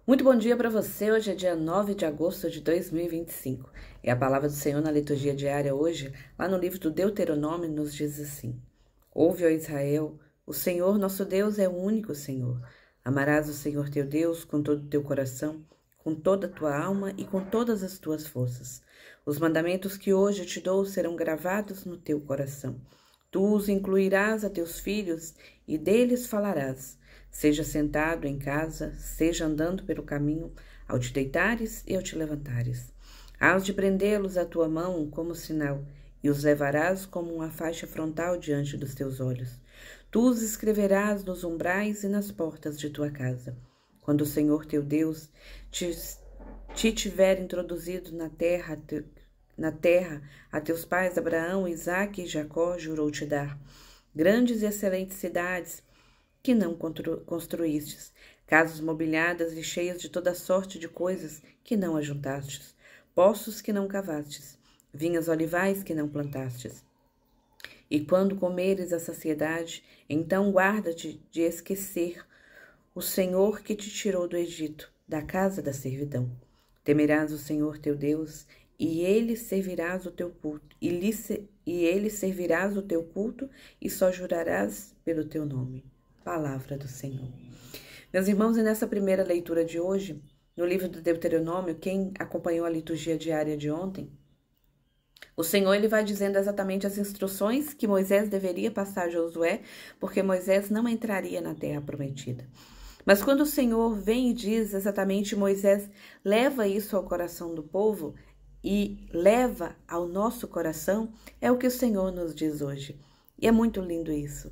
Muito bom dia para você. Hoje é dia 9 de agosto de 2025. E a palavra do Senhor na liturgia diária hoje, lá no livro do Deuteronômio, nos diz assim: Ouve, ó Israel, o Senhor nosso Deus é o único Senhor. Amarás o Senhor teu Deus com todo o teu coração, com toda a tua alma e com todas as tuas forças. Os mandamentos que hoje te dou serão gravados no teu coração. Tu os incluirás a teus filhos e deles falarás, seja sentado em casa, seja andando pelo caminho, ao te deitares e ao te levantares. Hás de prendê-los à tua mão como sinal, e os levarás como uma faixa frontal diante dos teus olhos. Tu os escreverás nos umbrais e nas portas de tua casa. Quando o Senhor teu Deus te tiver introduzido na terra a teus pais Abraão, Isaque e Jacó jurou te dar, grandes e excelentes cidades que não construístes, casas mobiliadas e cheias de toda sorte de coisas que não ajuntastes, poços que não cavastes, vinhas olivais que não plantastes. E quando comeres a saciedade, então guarda-te de esquecer o Senhor que te tirou do Egito, da casa da servidão. Temerás o Senhor teu Deus, e ele servirás o teu culto, ele servirás o teu culto, e só jurarás pelo teu nome. Palavra do Senhor. Meus irmãos, e nessa primeira leitura de hoje, no livro do Deuteronômio, quem acompanhou a liturgia diária de ontem, o Senhor ele vai dizendo exatamente as instruções que Moisés deveria passar a Josué, porque Moisés não entraria na terra prometida. Mas quando o Senhor vem e diz exatamente, Moisés leva isso ao coração do povo e leva ao nosso coração, é o que o Senhor nos diz hoje. E é muito lindo isso.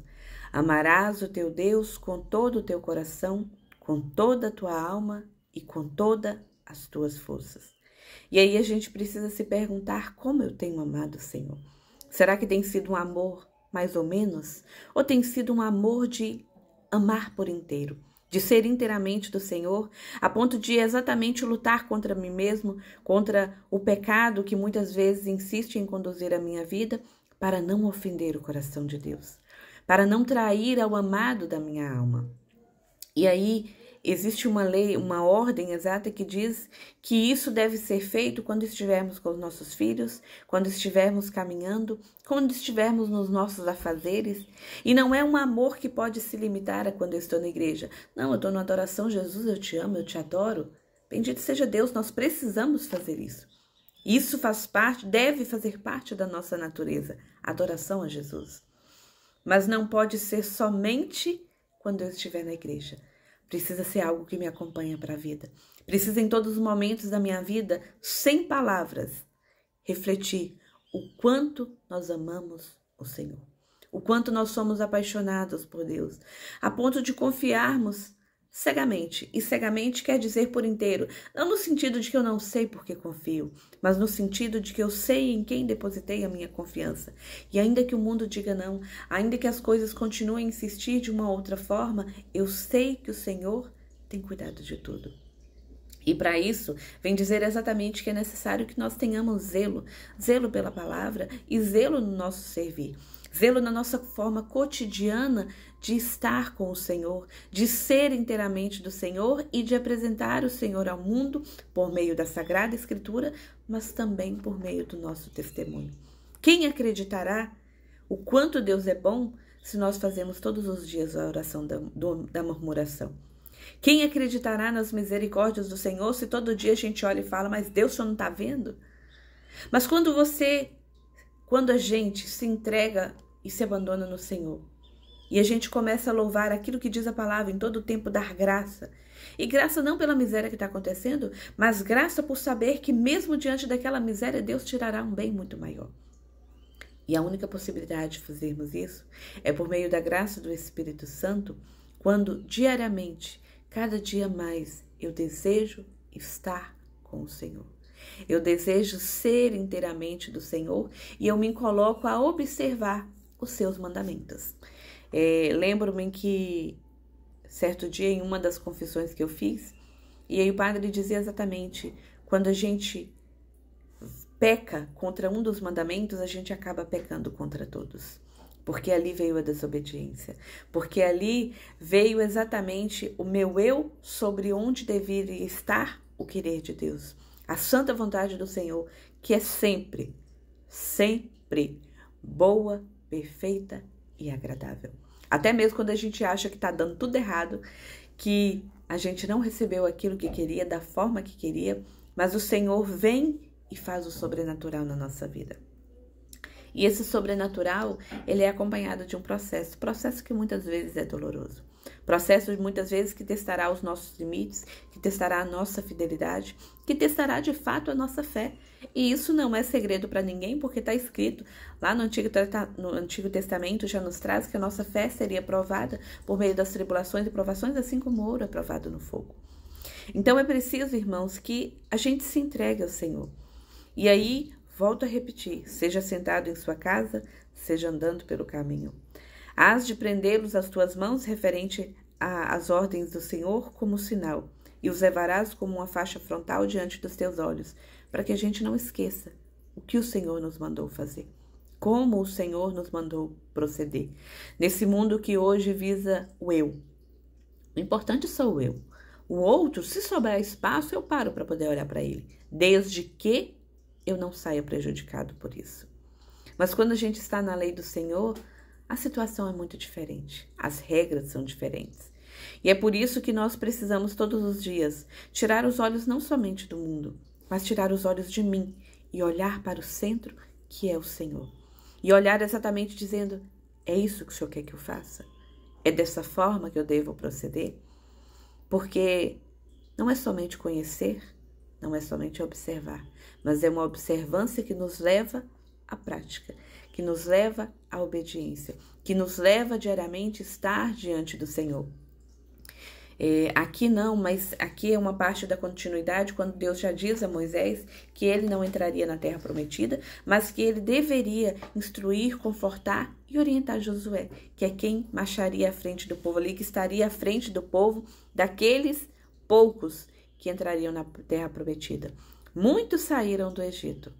Amarás o teu Deus com todo o teu coração, com toda a tua alma e com todas as tuas forças. E aí a gente precisa se perguntar como eu tenho amado o Senhor. Será que tem sido um amor mais ou menos? Ou tem sido um amor de amar por inteiro? De ser inteiramente do Senhor, a ponto de exatamente lutar contra mim mesmo, contra o pecado que muitas vezes insiste em conduzir a minha vida, para não ofender o coração de Deus, para não trair ao amado da minha alma. E aí existe uma lei, uma ordem exata que diz que isso deve ser feito quando estivermos com os nossos filhos, quando estivermos caminhando, quando estivermos nos nossos afazeres. E não é um amor que pode se limitar a quando eu estou na igreja. Não, eu estou na adoração, Jesus, eu te amo, eu te adoro. Bendito seja Deus, nós precisamos fazer isso. Isso faz parte, deve fazer parte da nossa natureza, adoração a Jesus. Mas não pode ser somente quando eu estiver na igreja. Precisa ser algo que me acompanha para a vida. Precisa em todos os momentos da minha vida, sem palavras, refletir o quanto nós amamos o Senhor. O quanto nós somos apaixonados por Deus. A ponto de confiarmos cegamente. E cegamente quer dizer por inteiro. Não no sentido de que eu não sei porque confio, mas no sentido de que eu sei em quem depositei a minha confiança. E ainda que o mundo diga não, ainda que as coisas continuem a insistir de uma outra forma, eu sei que o Senhor tem cuidado de tudo. E para isso, vem dizer exatamente que é necessário que nós tenhamos zelo, zelo pela palavra e zelo no nosso servir. Zelo na nossa forma cotidiana de estar com o Senhor, de ser inteiramente do Senhor e de apresentar o Senhor ao mundo por meio da Sagrada Escritura, mas também por meio do nosso testemunho. Quem acreditará o quanto Deus é bom se nós fazemos todos os dias a oração da murmuração? Quem acreditará nas misericórdias do Senhor se todo dia a gente olha e fala, mas Deus só não está vendo? Mas quando a gente se entrega e se abandona no Senhor, e a gente começa a louvar aquilo que diz a palavra, em todo o tempo dar graça, e graça não pela miséria que está acontecendo, mas graça por saber que mesmo diante daquela miséria, Deus tirará um bem muito maior. E a única possibilidade de fazermos isso é por meio da graça do Espírito Santo, quando diariamente, cada dia mais, eu desejo estar com o Senhor. Eu desejo ser inteiramente do Senhor e eu me coloco a observar os seus mandamentos. Lembro-me que certo dia, em uma das confissões que eu fiz, e aí o padre dizia exatamente, quando a gente peca contra um dos mandamentos, a gente acaba pecando contra todos. porque ali veio a desobediência, porque ali veio exatamente o meu eu sobre onde deveria estar o querer de Deus, a santa vontade do Senhor, que é sempre, sempre boa, perfeita e agradável. Até mesmo quando a gente acha que está dando tudo errado, que a gente não recebeu aquilo que queria, da forma que queria, mas o Senhor vem e faz o sobrenatural na nossa vida. E esse sobrenatural, ele é acompanhado de um processo que muitas vezes é doloroso. Processo muitas vezes que testará os nossos limites, que testará a nossa fidelidade, que testará de fato a nossa fé. E isso não é segredo para ninguém, porque está escrito lá no Antigo Testamento, já nos traz que a nossa fé seria provada por meio das tribulações e provações, assim como o ouro é provado no fogo. Então é preciso, irmãos, que a gente se entregue ao Senhor. E aí, volto a repetir, seja sentado em sua casa, seja andando pelo caminho. Hás de prendê-los às tuas mãos referente às ordens do Senhor como sinal, e os levarás como uma faixa frontal diante dos teus olhos, para que a gente não esqueça o que o Senhor nos mandou fazer, como o Senhor nos mandou proceder. Nesse mundo que hoje visa o eu. O importante sou eu. O outro, se sobrar espaço, eu paro para poder olhar para ele, desde que eu não saia prejudicado por isso. Mas quando a gente está na lei do Senhor, a situação é muito diferente. As regras são diferentes. E é por isso que nós precisamos todos os dias tirar os olhos não somente do mundo, mas tirar os olhos de mim e olhar para o centro, que é o Senhor. E olhar exatamente dizendo, é isso que o Senhor quer que eu faça? É dessa forma que eu devo proceder? Porque não é somente conhecer, não é somente observar, mas é uma observância que nos leva à prática, que nos leva à obediência, que nos leva diariamente a estar diante do Senhor. Aqui não, mas aqui é uma parte da continuidade, quando Deus já diz a Moisés que ele não entraria na terra prometida, mas que ele deveria instruir, confortar e orientar Josué, que é quem marcharia à frente do povo ali, que estaria à frente do povo, daqueles poucos que entrariam na terra prometida. Muitos saíram do Egito,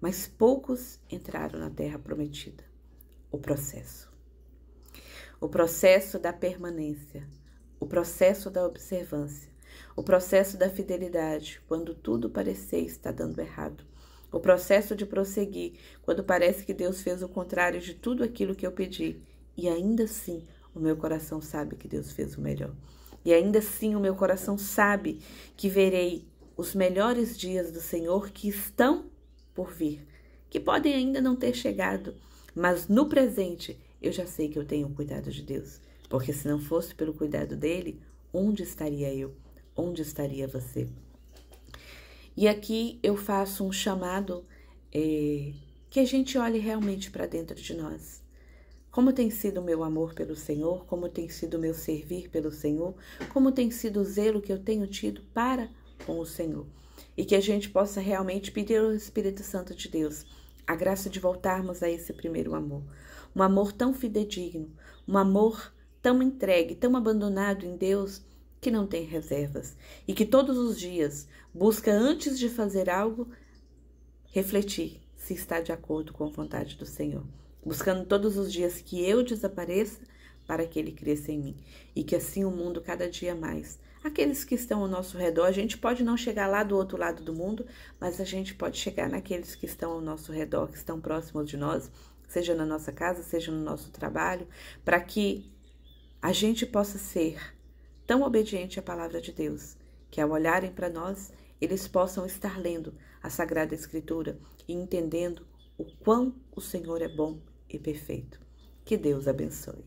mas poucos entraram na terra prometida. O processo da permanência, o processo da observância, o processo da fidelidade, quando tudo parecer estar dando errado, o processo de prosseguir, quando parece que Deus fez o contrário de tudo aquilo que eu pedi, e ainda assim o meu coração sabe que Deus fez o melhor. E ainda assim o meu coração sabe que verei os melhores dias do Senhor que estão por vir, que podem ainda não ter chegado, mas no presente eu já sei que eu tenho o cuidado de Deus, porque se não fosse pelo cuidado dele, onde estaria eu? Onde estaria você? E aqui eu faço um chamado que a gente olhe realmente para dentro de nós. Como tem sido o meu amor pelo Senhor, como tem sido o meu servir pelo Senhor, como tem sido o zelo que eu tenho tido para com o Senhor. E que a gente possa realmente pedir ao Espírito Santo de Deus a graça de voltarmos a esse primeiro amor. Um amor tão fidedigno, um amor tão entregue, tão abandonado em Deus, que não tem reservas. E que todos os dias busca, antes de fazer algo, refletir se está de acordo com a vontade do Senhor. Buscando todos os dias que eu desapareça para que Ele cresça em mim. E que assim o mundo cada dia mais. Aqueles que estão ao nosso redor, a gente pode não chegar lá do outro lado do mundo, mas a gente pode chegar naqueles que estão ao nosso redor, que estão próximos de nós, seja na nossa casa, seja no nosso trabalho, para que a gente possa ser tão obediente à palavra de Deus, que ao olharem para nós, eles possam estar lendo a Sagrada Escritura e entendendo o quão o Senhor é bom e perfeito. Que Deus abençoe.